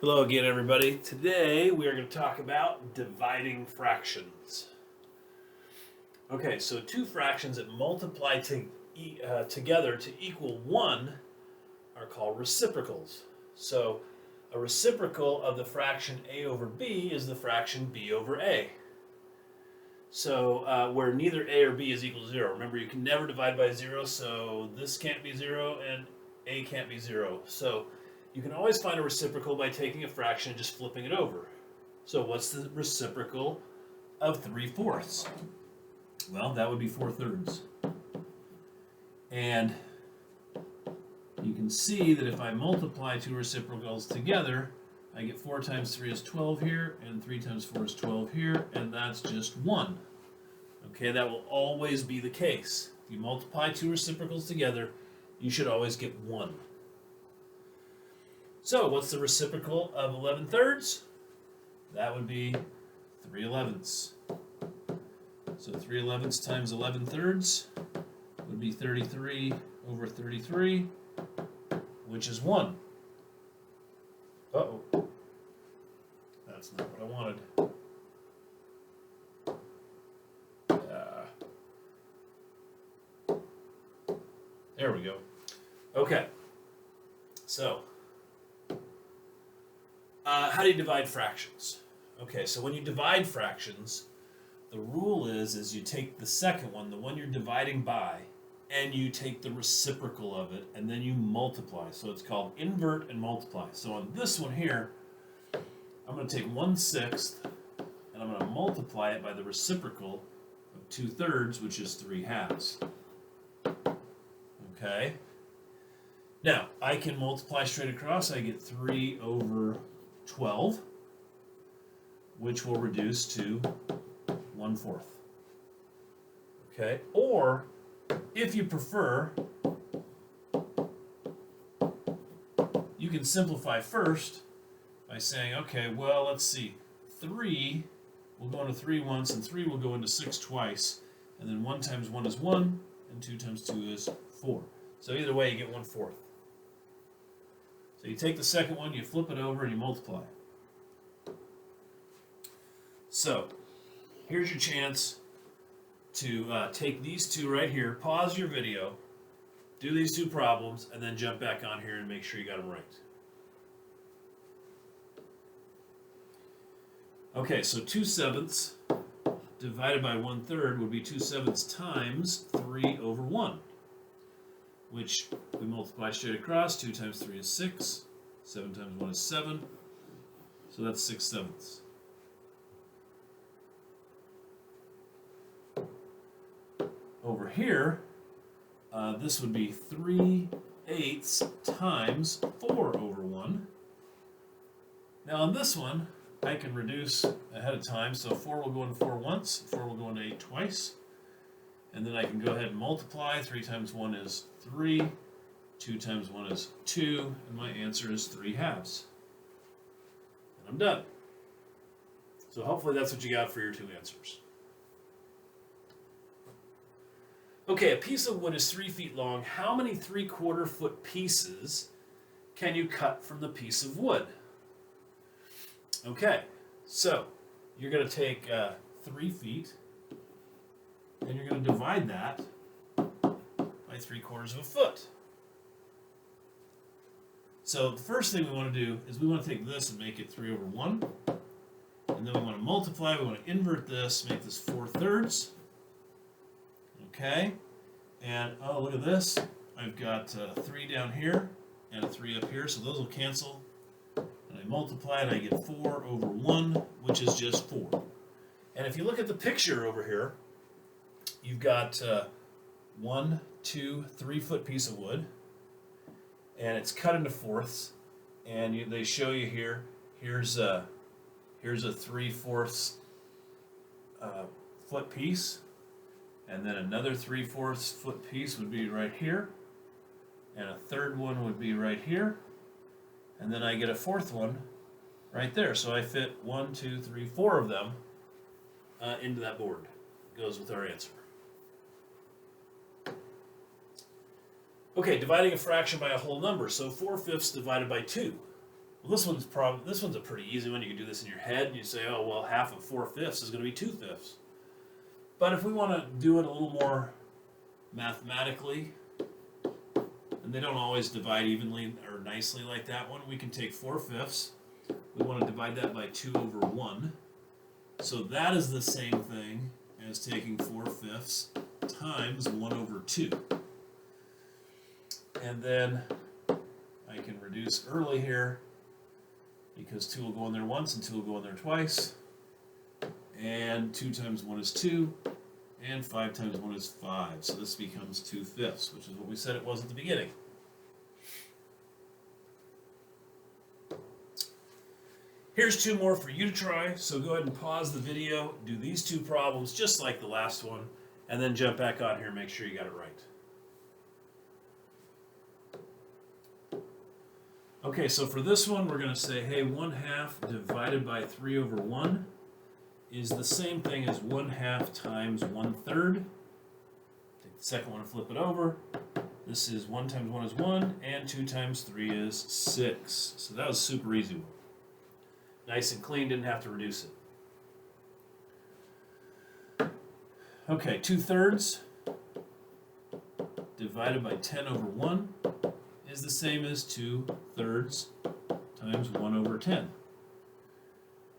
Hello again, everybody. Today we are going to talk about dividing fractions. Okay, so two fractions that multiply together to equal 1 are called reciprocals. So a reciprocal of the fraction a over b is the fraction b over a. So where neither a or b is equal to 0. Remember, you can never divide by 0, so this can't be 0 and a can't be 0. So you can always find a reciprocal by taking a fraction and just flipping it over. So what's the reciprocal of 3/4? Well, that would be 4/3. And you can see that if I multiply two reciprocals together, I get 4 times 3 is 12 here, and 3 times 4 is 12 here, and that's just 1. Okay, that will always be the case. If you multiply two reciprocals together, you should always get 1. So, what's the reciprocal of 11/3? That would be 3/11. So 3/11 times 11/3 would be 33 over 33, which is 1. Uh-oh. That's not what I wanted. There we go. Okay. So, how do you divide fractions? Okay, so when you divide fractions, the rule is you take the second one, the one you're dividing by, and you take the reciprocal of it, and then you multiply. So it's called invert and multiply. So on this one here, I'm going to take 1/6, and I'm going to multiply it by the reciprocal of 2/3, which is 3/2. Okay? Now, I can multiply straight across. I get 3 over 12, which will reduce to 1/4. Okay? Or, if you prefer, you can simplify first by saying, okay, well, let's see. 3 will go into 3 once, and 3 will go into 6 twice. And then 1 times 1 is 1, and 2 times 2 is 4. So either way, you get 1/4. So you take the second one, you flip it over, and you multiply. So here's your chance to take these two right here, pause your video, do these two problems, and then jump back on here and make sure you got them right. Okay, so 2/7 divided by 1/3 would be 2/7 times 3 over 1, which we multiply straight across. 2 times 3 is 6. 7 times 1 is 7. So that's 6/7. Over here, this would be 3/8 times 4 over 1. Now on this one, I can reduce ahead of time. So 4 will go into 4 once, 4 will go into 8 twice. And then I can go ahead and multiply. 3 times 1 is 3. 2 times 1 is 2. And my answer is 3/2. And I'm done. So hopefully that's what you got for your two answers. Okay, a piece of wood is 3 feet long. How many 3/4 foot pieces can you cut from the piece of wood? Okay, so you're going to take 3 feet, and you're going to divide that by 3/4 of a foot. So the first thing we want to do is we want to take this and make it 3 over 1. And then we want to multiply. We want to invert this, make this 4/3. Okay, and oh, look at this. I've got 3 down here and a 3 up here, so those will cancel. And I multiply it, I get 4 over 1, which is just 4. And if you look at the picture over here, you've got 1, 2, 3 foot piece of wood, and it's cut into fourths. And they show you here. Here's a 3/4 foot piece. And then another 3/4 foot piece would be right here. And a third one would be right here. And then I get a fourth one right there. So I fit 1, 2, 3, 4 of them into that board. Goes with our answer. Okay, dividing a fraction by a whole number. So 4/5 divided by 2. Well, this one's a pretty easy one. You can do this in your head, and you say, oh, well, half of 4/5 is going to be 2/5. But if we want to do it a little more mathematically, and they don't always divide evenly or nicely like that one, we can take 4/5. We want to divide that by 2/1. So that is the same thing as taking 4/5 times 1/2. And then I can reduce early here because 2 will go in there once and 2 will go in there twice. And 2 times 1 is 2, and 5 times 1 is 5. So this becomes 2/5, which is what we said it was at the beginning. Here's 2 more for you to try, so go ahead and pause the video, do these 2 problems just like the last one, and then jump back on here and make sure you got it right. Okay, so for this one, we're going to say, hey, 1/2 divided by 3/1 is the same thing as 1/2 times 1/3. Take the second one and flip it over. This is 1 times 1 is 1, and 2 times 3 is 6. So that was a super easy one. Nice and clean, didn't have to reduce it. Okay, 2/3 divided by 10/1 is the same as 2/3 times 1/10.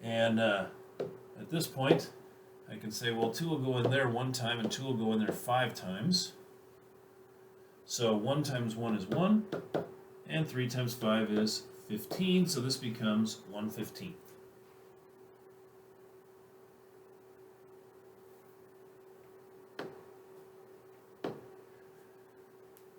And at this point, I can say, well, 2 will go in there 1 time and 2 will go in there 5 times. So 1 times 1 is 1, and 3 times 5 is 15, so this becomes 1/15.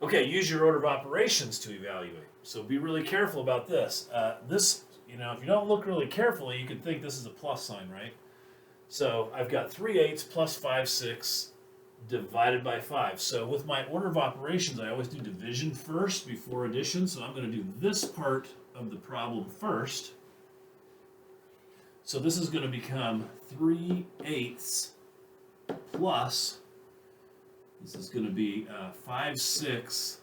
Okay, use your order of operations to evaluate. So be really careful about this. If you don't look really carefully, you could think this is a plus sign, right? So I've got 3/8 plus 5/6 divided by 5. So with my order of operations, I always do division first before addition. So I'm going to do this part of the problem first. So this is going to become 3/8 plus, this is going to be 5/6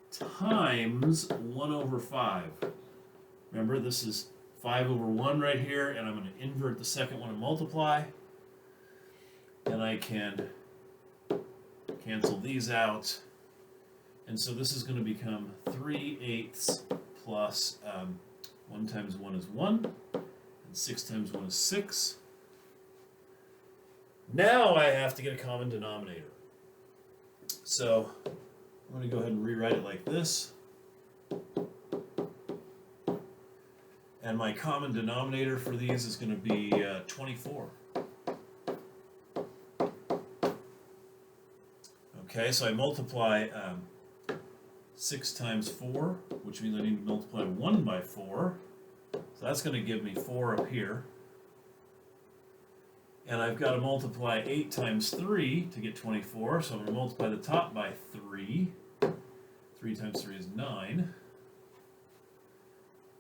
times 1/5. Remember, this is 5/1 right here, and I'm going to invert the second one and multiply. And I can cancel these out. And so this is going to become 3/8 plus 1 times 1 is 1, and 6 times 1 is 6. Now I have to get a common denominator. So I'm going to go ahead and rewrite it like this. And my common denominator for these is going to be 24. Okay, so I multiply 6 times 4, which means I need to multiply 1 by 4. So that's going to give me 4 up here. And I've got to multiply 8 times 3 to get 24, so I'm going to multiply the top by 3. 3 times 3 is 9.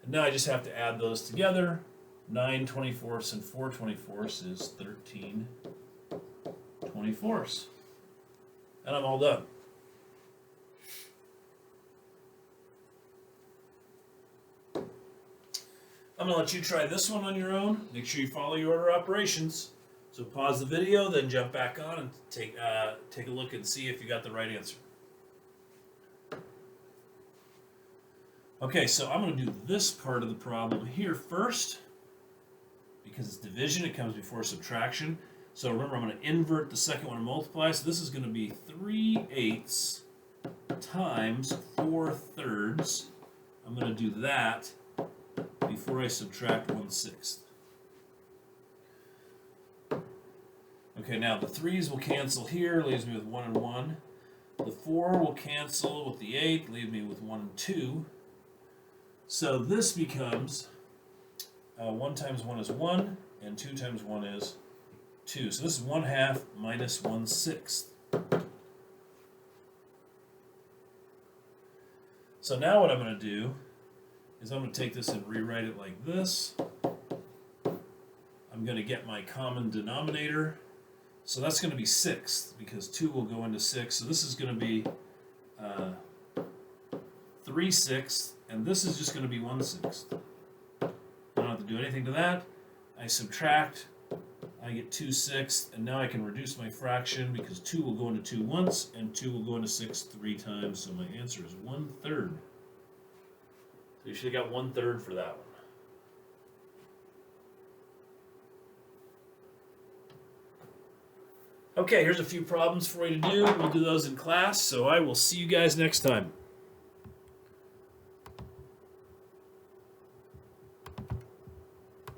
And now I just have to add those together. 9 24ths and 4 24ths is 13 24ths. And I'm all done. I'm going to let you try this one on your own. Make sure you follow your order of operations. So pause the video, then jump back on and take a look and see if you got the right answer. Okay, so I'm going to do this part of the problem here first. Because it's division, it comes before subtraction. So remember, I'm going to invert the second one and multiply. So this is going to be 3/8 times 4/3. I'm going to do that before I subtract 1/6. Okay, now the 3's will cancel here, leaves me with 1 and 1. The 4 will cancel with the 8, leave me with 1 and 2. So this becomes 1 times 1 is 1, and 2 times 1 is 2. So this is 1/2 minus 1/6. So now what I'm going to do is I'm going to take this and rewrite it like this. I'm going to get my common denominator. So that's going to be 6, because 2 will go into 6. So this is going to be 3/6, and this is just going to be 1/6. I don't have to do anything to that. I subtract, I get 2/6, and now I can reduce my fraction because 2 will go into 2 once, and 2 will go into 6 3 times, so my answer is 1/3. So you should have got 1/3 for that one. Okay, here's a few problems for you to do. We'll do those in class, so I will see you guys next time.